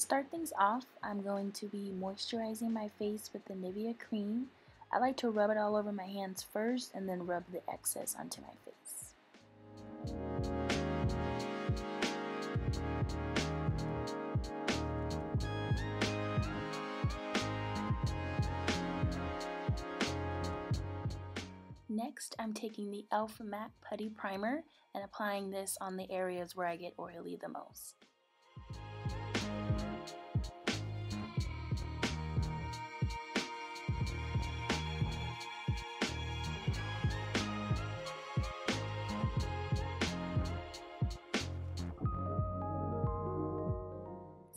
start things off, I'm going to be moisturizing my face with the Nivea cream. I like to rub it all over my hands first and then rub the excess onto my face. Next, I'm taking the e.l.f. Matte Putty Primer and applying this on the areas where I get oily the most.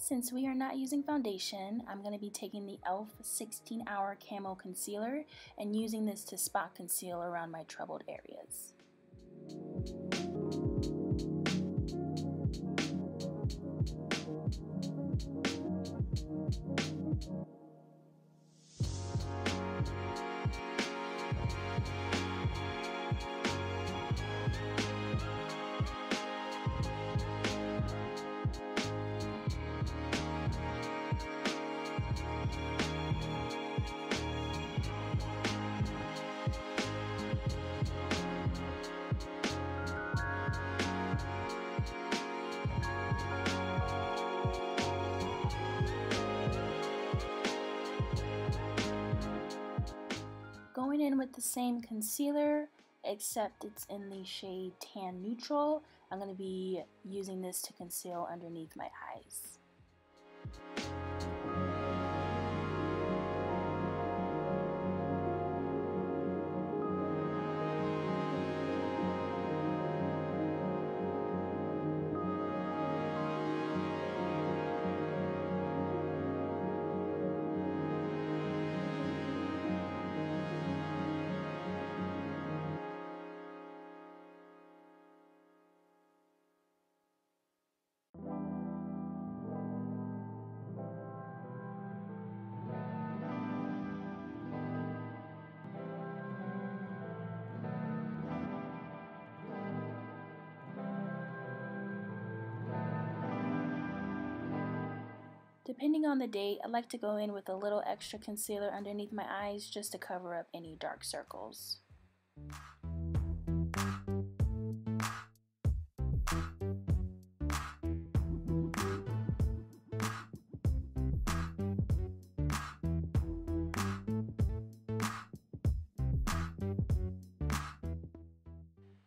Since we are not using foundation, I'm going to be taking the e.l.f. 16-Hour Camo Concealer and using this to spot conceal around my troubled areas. Going in with the same concealer, except it's in the shade Tan Neutral, I'm going to be using this to conceal underneath my eyes. Depending on the day, I like to go in with a little extra concealer underneath my eyes just to cover up any dark circles.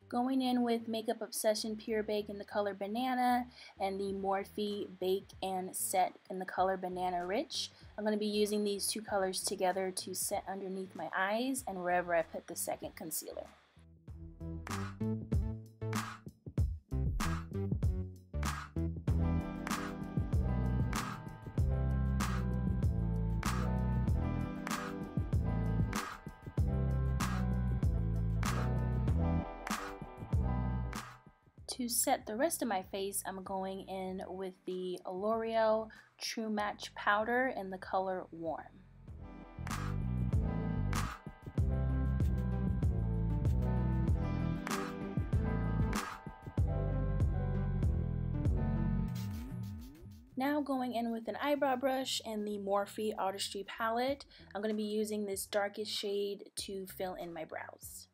Going in with Makeup Obsession Pure Bake in the color Banana and the Morphe Bake and Set in the color Banana Rich. I'm going to be using these two colors together to set underneath my eyes and wherever I put the second concealer. To set the rest of my face, I'm going in with the L'Oreal True Match Powder in the color Warm. Now going in with an eyebrow brush and the Morphe Artistry palette, I'm going to be using this darkest shade to fill in my brows.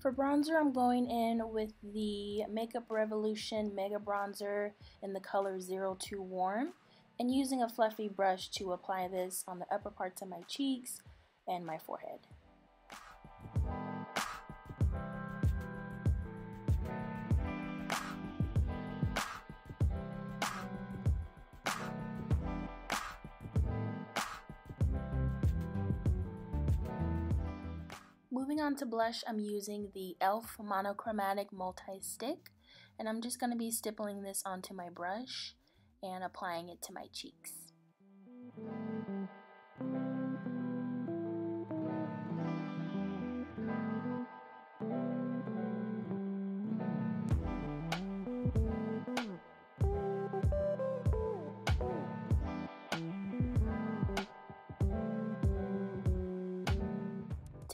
For bronzer, I'm going in with the Makeup Revolution Mega Bronzer in the color 02 Warm and using a fluffy brush to apply this on the upper parts of my cheeks and my forehead. Moving on to blush, I'm using the e.l.f. Monochromatic Multi-Stick, and I'm just going to be stippling this onto my brush and applying it to my cheeks.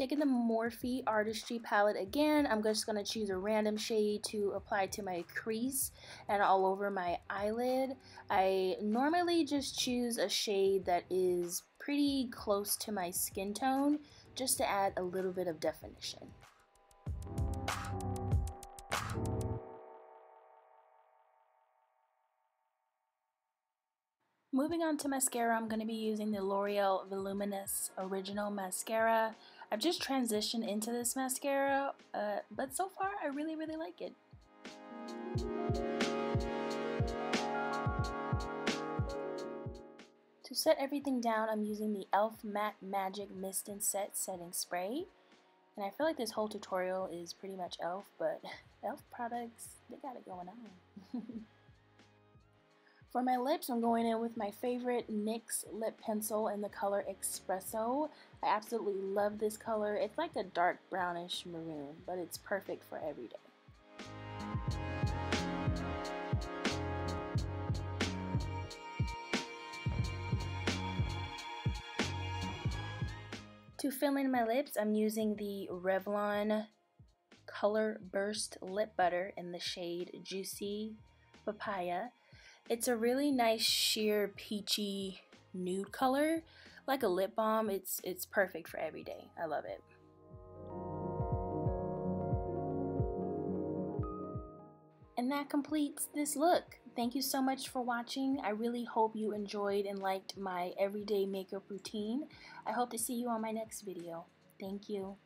Taking the Morphe Artistry palette again, I'm just going to choose a random shade to apply to my crease and all over my eyelid. I normally just choose a shade that is pretty close to my skin tone just to add a little bit of definition. Moving on to mascara, I'm going to be using the L'Oreal Voluminous Original Mascara. I've just transitioned into this mascara, but so far I really like it. To set everything down, I'm using the e.l.f. Matte Magic Mist and Set Setting Spray. And I feel like this whole tutorial is pretty much e.l.f., but e.l.f. products, they got it going on. For my lips, I'm going in with my favorite NYX lip pencil in the color Espresso. I absolutely love this color. It's like a dark brownish maroon, but it's perfect for every day. To fill in my lips, I'm using the Revlon Color Burst Lip Butter in the shade Juicy Papaya. It's a really nice sheer peachy nude color, like a lip balm. It's perfect for every day. I love it. And that completes this look. Thank you so much for watching. I really hope you enjoyed and liked my everyday makeup routine. I hope to see you on my next video. Thank you.